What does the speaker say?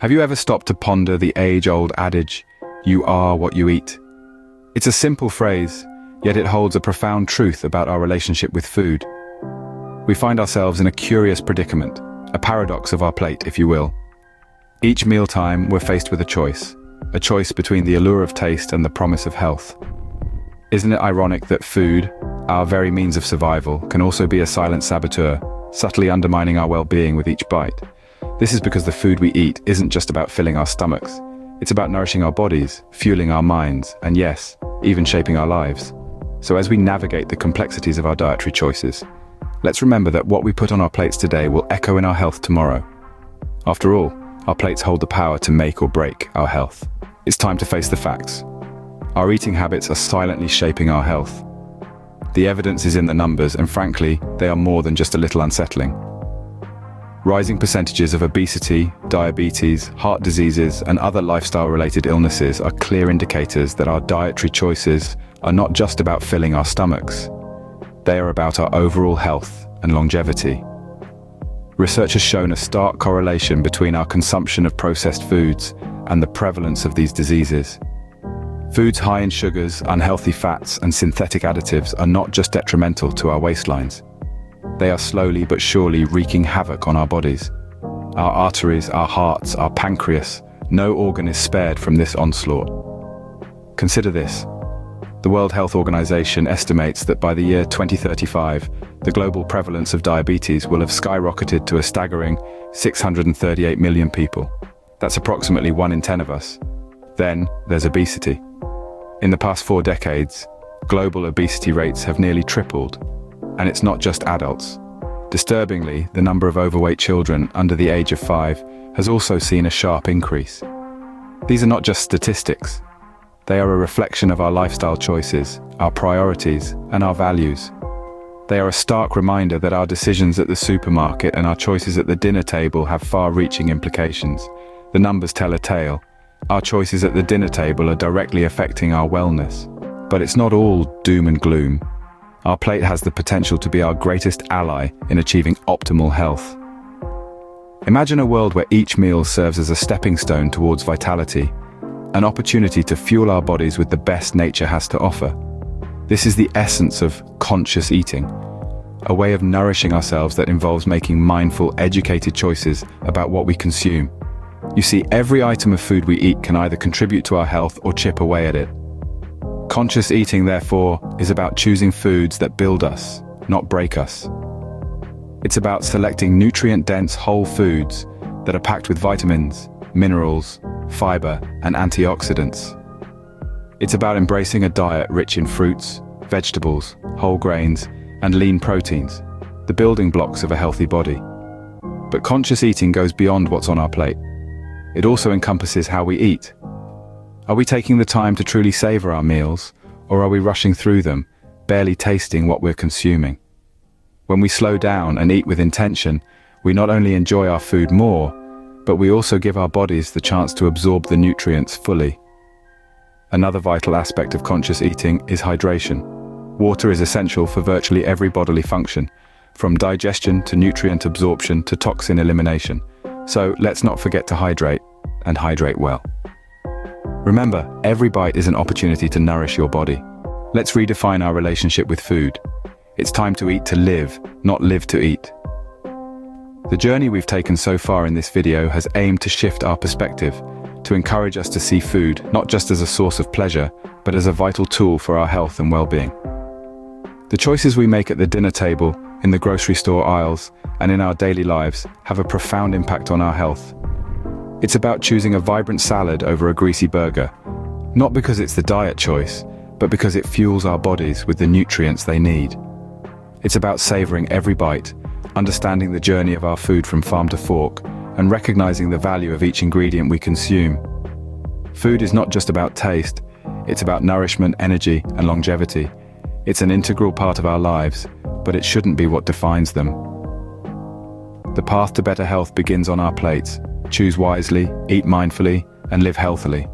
Have you ever stopped to ponder the age-old adage, "You are what you eat"? It's a simple phrase, yet it holds a profound truth about our relationship with food. We find ourselves in a curious predicament, a paradox of our plate, if you will. Each mealtime, we're faced with a choice between the allure of taste and the promise of health. Isn't it ironic that food, our very means of survival, can also be a silent saboteur, subtly undermining our well-being with each bite? This is because the food we eat isn't just about filling our stomachs. It's about nourishing our bodies, fueling our minds, and yes, even shaping our lives. So as we navigate the complexities of our dietary choices, let's remember that what we put on our plates today will echo in our health tomorrow. After all, our plates hold the power to make or break our health. It's time to face the facts. Our eating habits are silently shaping our health. The evidence is in the numbers, and frankly, they are more than just a little unsettling. Rising percentages of obesity, diabetes, heart diseases, and other lifestyle-related illnesses are clear indicators that our dietary choices are not just about filling our stomachs. They are about our overall health and longevity. Research has shown a stark correlation between our consumption of processed foods and the prevalence of these diseases. Foods high in sugars, unhealthy fats, and synthetic additives are not just detrimental to our waistlines. They are slowly but surely wreaking havoc on our bodies. Our arteries, our hearts, our pancreas, no organ is spared from this onslaught. Consider this. The World Health Organization estimates that by the year 2035, the global prevalence of diabetes will have skyrocketed to a staggering 638 million people. That's approximately 1 in 10 of us. Then, there's obesity. In the past 4 decades, global obesity rates have nearly tripled. And it's not just adults. Disturbingly, the number of overweight children under the age of 5 has also seen a sharp increase. These are not just statistics. They are a reflection of our lifestyle choices, our priorities, and our values. They are a stark reminder that our decisions at the supermarket and our choices at the dinner table have far-reaching implications. The numbers tell a tale. Our choices at the dinner table are directly affecting our wellness. But it's not all doom and gloom. Our plate has the potential to be our greatest ally in achieving optimal health. Imagine a world where each meal serves as a stepping stone towards vitality, an opportunity to fuel our bodies with the best nature has to offer. This is the essence of conscious eating, a way of nourishing ourselves that involves making mindful, educated choices about what we consume. You see, every item of food we eat can either contribute to our health or chip away at it. Conscious eating, therefore, is about choosing foods that build us, not break us. It's about selecting nutrient-dense whole foods that are packed with vitamins, minerals, fiber, and antioxidants. It's about embracing a diet rich in fruits, vegetables, whole grains, and lean proteins, the building blocks of a healthy body. But conscious eating goes beyond what's on our plate. It also encompasses how we eat. Are we taking the time to truly savor our meals, or are we rushing through them, barely tasting what we're consuming? When we slow down and eat with intention, we not only enjoy our food more, but we also give our bodies the chance to absorb the nutrients fully. Another vital aspect of conscious eating is hydration. Water is essential for virtually every bodily function, from digestion to nutrient absorption to toxin elimination. So let's not forget to hydrate, and hydrate well. Remember, every bite is an opportunity to nourish your body. Let's redefine our relationship with food. It's time to eat to live, not live to eat. The journey we've taken so far in this video has aimed to shift our perspective, to encourage us to see food not just as a source of pleasure, but as a vital tool for our health and well-being. The choices we make at the dinner table, in the grocery store aisles, and in our daily lives have a profound impact on our health. It's about choosing a vibrant salad over a greasy burger, not because it's the diet choice, but because it fuels our bodies with the nutrients they need. It's about savoring every bite, understanding the journey of our food from farm to fork, and recognizing the value of each ingredient we consume. Food is not just about taste, it's about nourishment, energy, and longevity. It's an integral part of our lives, but it shouldn't be what defines them. The path to better health begins on our plates. Choose wisely, eat mindfully, and live healthily.